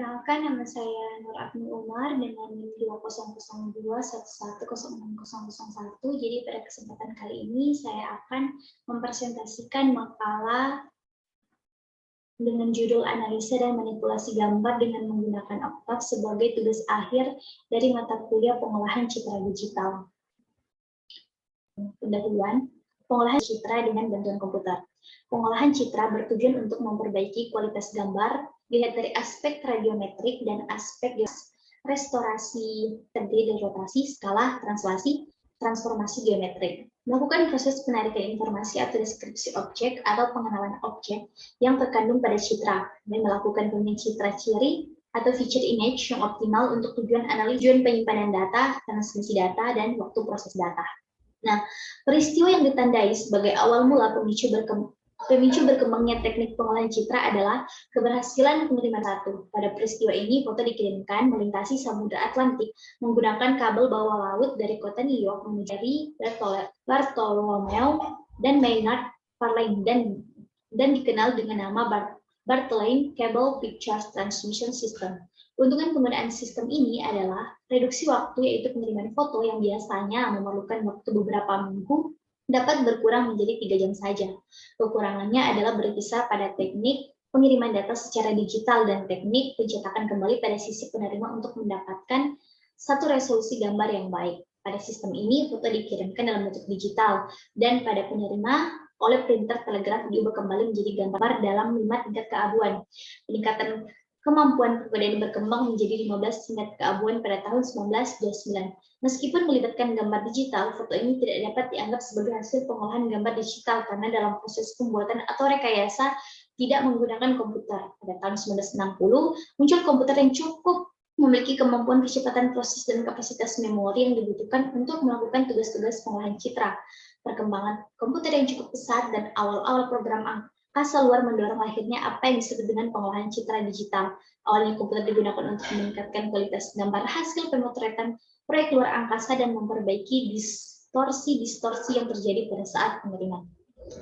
Perkenalkan, nama saya Nur Agni Umar dengan NIM 200211110601. Jadi pada kesempatan kali ini saya akan mempresentasikan makalah dengan judul Analisa dan Manipulasi Gambar dengan menggunakan Octave sebagai tugas akhir dari mata kuliah Pengolahan Citra Digital. Pendahuluan, pengolahan citra dengan bantuan komputer. Pengolahan citra bertujuan untuk memperbaiki kualitas gambar dilihat dari aspek radiometrik dan aspek restorasi, terdiri dari rotasi, skala, translasi, transformasi geometrik. Melakukan proses penarikan informasi atau deskripsi objek atau pengenalan objek yang terkandung pada citra, dan melakukan pemilihan citra ciri atau feature image yang optimal untuk tujuan analisis, tujuan penyimpanan data, transmisi data, dan waktu proses data. Nah, peristiwa yang ditandai sebagai awal mula pemicu berkembangnya teknik pengolahan citra adalah keberhasilan penerimaan satu. Pada peristiwa ini, foto dikirimkan melintasi Samudra Atlantik menggunakan kabel bawah laut dari kota New York menuju Bartholomew dan Maynard Farley dan dikenal dengan nama Bartholin Cable Picture Transmission System. Keuntungan penggunaan sistem ini adalah reduksi waktu, yaitu penerimaan foto yang biasanya memerlukan waktu beberapa minggu dapat berkurang menjadi 3 jam saja. Kekurangannya adalah berkisar pada teknik pengiriman data secara digital dan teknik pencetakan kembali pada sisi penerima untuk mendapatkan satu resolusi gambar yang baik. Pada sistem ini, foto dikirimkan dalam bentuk digital dan pada penerima oleh printer telegraf diubah kembali menjadi gambar dalam 5 tingkat keabuan. Peningkatan kemampuan perkodaan berkembang menjadi 15 tingkat keabuan pada tahun 1929. Meskipun melibatkan gambar digital, foto ini tidak dapat dianggap sebagai hasil pengolahan gambar digital karena dalam proses pembuatan atau rekayasa tidak menggunakan komputer. Pada tahun 1960, muncul komputer yang cukup memiliki kemampuan kecepatan proses dan kapasitas memori yang dibutuhkan untuk melakukan tugas-tugas pengolahan citra. Perkembangan komputer yang cukup pesat dan awal-awal program angkasa luar mendorong lahirnya apa yang disebut dengan pengolahan citra digital. Awalnya komputer digunakan untuk meningkatkan kualitas gambar hasil pemotretan proyek luar angkasa dan memperbaiki distorsi-distorsi yang terjadi pada saat pengiriman.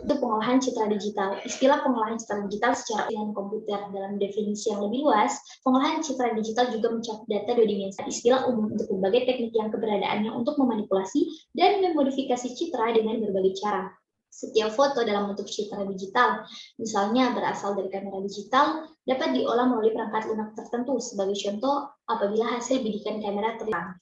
Untuk pengolahan citra digital, istilah pengolahan citra digital secara dengan komputer dalam definisi yang lebih luas, pengolahan citra digital juga mencakup data 2 dimensi. Istilah umum untuk berbagai teknik yang keberadaannya untuk memanipulasi dan memodifikasi citra dengan berbagai cara. Setiap foto dalam bentuk citra digital, misalnya berasal dari kamera digital, dapat diolah melalui perangkat lunak tertentu. Sebagai contoh, apabila hasil bidikan kamera terang.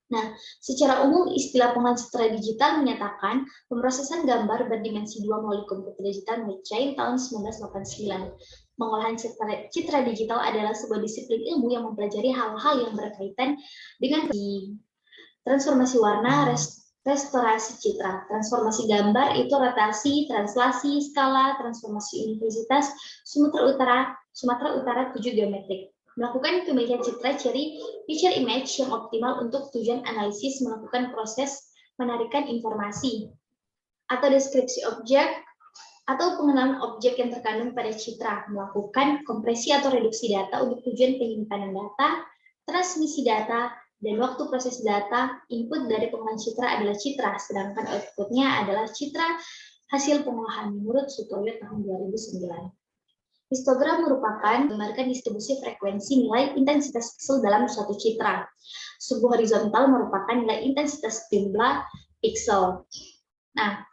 Nah, secara umum istilah pengolahan citra digital menyatakan pemrosesan gambar berdimensi 2 melalui komputer digital Mitchell tahun 1989. Pengolahan citra digital adalah sebuah disiplin ilmu yang mempelajari hal-hal yang berkaitan dengan transformasi warna, restorasi citra. Transformasi gambar itu rotasi, translasi, skala, transformasi intensitas, Sumatera Utara 7 geometrik. Melakukan pemilihan citra ciri feature image yang optimal untuk tujuan analisis, melakukan proses penarikan informasi atau deskripsi objek atau pengenalan objek yang terkandung pada citra, melakukan kompresi atau reduksi data untuk tujuan penyimpanan data, transmisi data, dan waktu proses data. Input dari pengolahan citra adalah citra, sedangkan outputnya adalah citra hasil pengolahan menurut Sutoyo tahun 2009. Histogram merupakan menggambarkan distribusi frekuensi nilai intensitas pixel dalam suatu citra. Sebuah horizontal merupakan nilai intensitas jumlah pixel. Nah,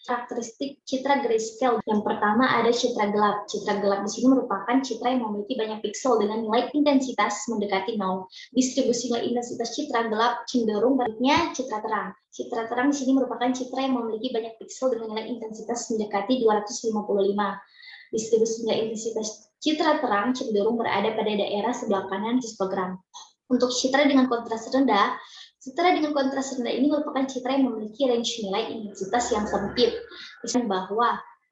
karakteristik citra grayscale. Yang pertama ada citra gelap. Citra gelap di sini merupakan citra yang memiliki banyak pixel dengan nilai intensitas mendekati 0. Distribusi nilai intensitas citra gelap cenderung baliknya citra terang. Citra terang di sini merupakan citra yang memiliki banyak pixel dengan nilai intensitas mendekati 255. Distribusi nilai intensitas citra terang cenderung berada pada daerah sebelah kanan histogram. Untuk citra dengan kontras rendah ini merupakan citra yang memiliki range nilai intensitas yang sempit.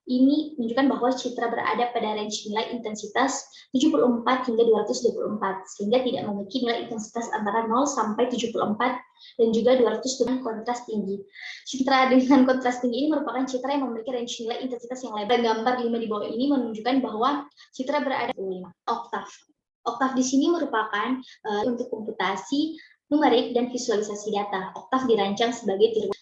Ini menunjukkan bahwa citra berada pada range nilai intensitas 74 hingga 224, sehingga tidak memiliki nilai intensitas antara 0 sampai 74 dan juga 200 dengan kontras tinggi. Citra dengan kontras tinggi ini merupakan citra yang memiliki range nilai intensitas yang lebar. Gambar 5 di bawah ini menunjukkan bahwa citra berada di 5. Octave di sini merupakan untuk komputasi numerik, dan visualisasi data. Octave dirancang sebagai tiruan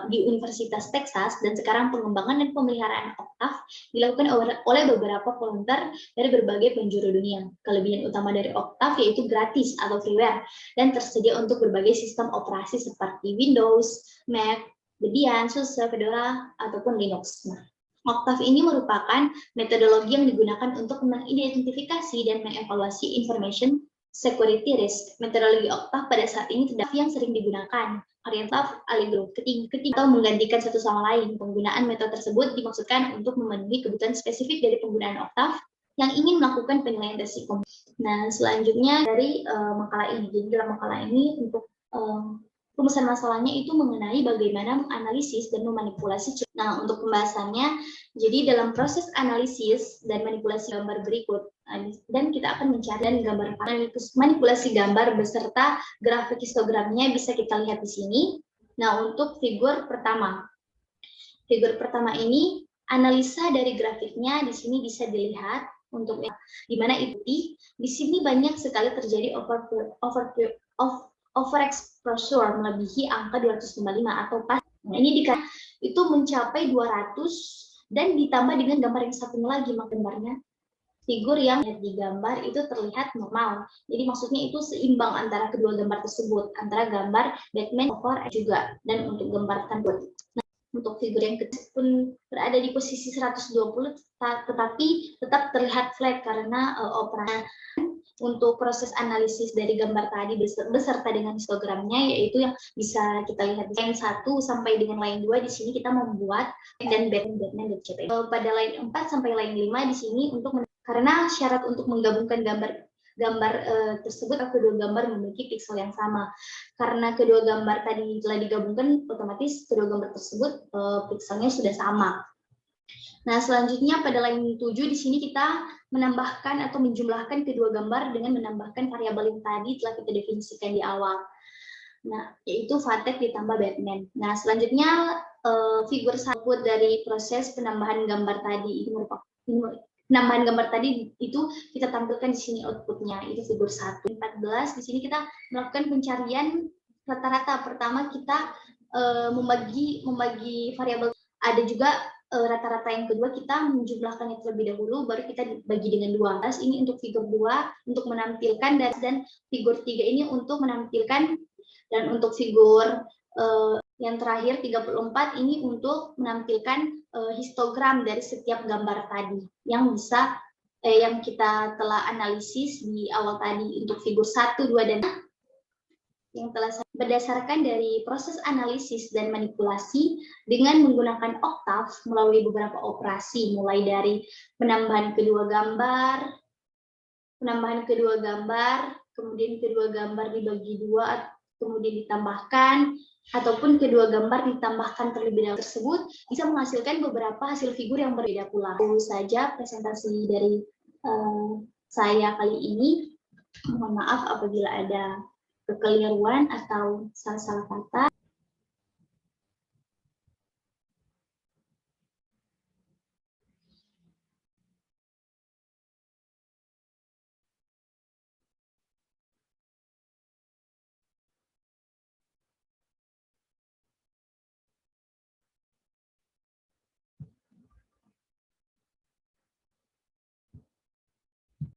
di Universitas Texas, dan sekarang pengembangan dan pemeliharaan Octave dilakukan oleh beberapa volunteer dari berbagai penjuru dunia. Kelebihan utama dari Octave yaitu gratis atau freeware dan tersedia untuk berbagai sistem operasi seperti Windows, Mac, Debian, SUSE, Fedora, ataupun Linux. Nah, Octave ini merupakan metodologi yang digunakan untuk mengidentifikasi dan mengevaluasi information security risk. Metodologi Octave pada saat ini terdapat yang sering digunakan, Octave Allegro, ketiga atau menggantikan satu sama lain. Penggunaan metode tersebut dimaksudkan untuk memenuhi kebutuhan spesifik dari penggunaan Octave yang ingin melakukan penilaian risiko. Nah, selanjutnya dari makalah ini. Jadi dalam makalah ini untuk rumusan masalahnya itu mengenai bagaimana menganalisis dan memanipulasi. Nah, untuk pembahasannya, jadi dalam proses analisis dan manipulasi gambar berikut, dan kita akan mencari gambar manipulasi gambar beserta grafik histogramnya bisa kita lihat di sini. Nah, untuk figur pertama ini analisa dari grafiknya di sini bisa dilihat untuk di mana itu di sini banyak sekali terjadi overexposure melebihi angka 255 atau pas. Nah, ini itu mencapai 200 dan ditambah dengan gambar yang satunya lagi, gambarnya figur yang di gambar itu terlihat normal. Jadi maksudnya itu seimbang antara kedua gambar tersebut, antara gambar Batman over juga dan untuk gambar tersebut. Nah, untuk figur yang ketiga pun berada di posisi 120 tetapi tetap terlihat flat karena operasi. Untuk proses analisis dari gambar tadi beserta dengan histogramnya, yaitu yang bisa kita lihat di line 1 sampai dengan line 2 di sini kita membuat dan Batman dan CP. Pada line 4 sampai line 5 di sini karena syarat untuk menggabungkan gambar tersebut kedua gambar memiliki pixel yang sama. Karena kedua gambar tadi telah digabungkan, otomatis kedua gambar tersebut pixelnya sudah sama. Nah, selanjutnya pada line 7 di sini kita menambahkan atau menjumlahkan kedua gambar dengan menambahkan variabel yang tadi telah kita definisikan di awal. Nah, yaitu Vatek ditambah Batman. Nah, selanjutnya figur satu dari proses penambahan gambar tadi penambahan gambar tadi itu kita tampilkan di sini outputnya, itu figur 1. 14 di sini kita melakukan pencarian rata-rata. Pertama kita membagi variabel, ada juga rata-rata yang kedua kita menjumlahkannya terlebih dahulu, baru kita bagi dengan 12. Ini untuk figur 2 untuk menampilkan dan figur 3 ini untuk menampilkan, dan untuk figur yang terakhir 34 ini untuk menampilkan histogram dari setiap gambar tadi yang bisa yang kita telah analisis di awal tadi untuk figur 1, 2, dan yang telah berdasarkan dari proses analisis dan manipulasi dengan menggunakan Octave melalui beberapa operasi, mulai dari penambahan kedua gambar, kemudian kedua gambar dibagi 2, kemudian ditambahkan, ataupun kedua gambar ditambahkan terlebih dahulu tersebut bisa menghasilkan beberapa hasil figur yang berbeda pula. Itu saja presentasi dari saya kali ini. Mohon maaf apabila ada kekeliruan atau salah-salah kata.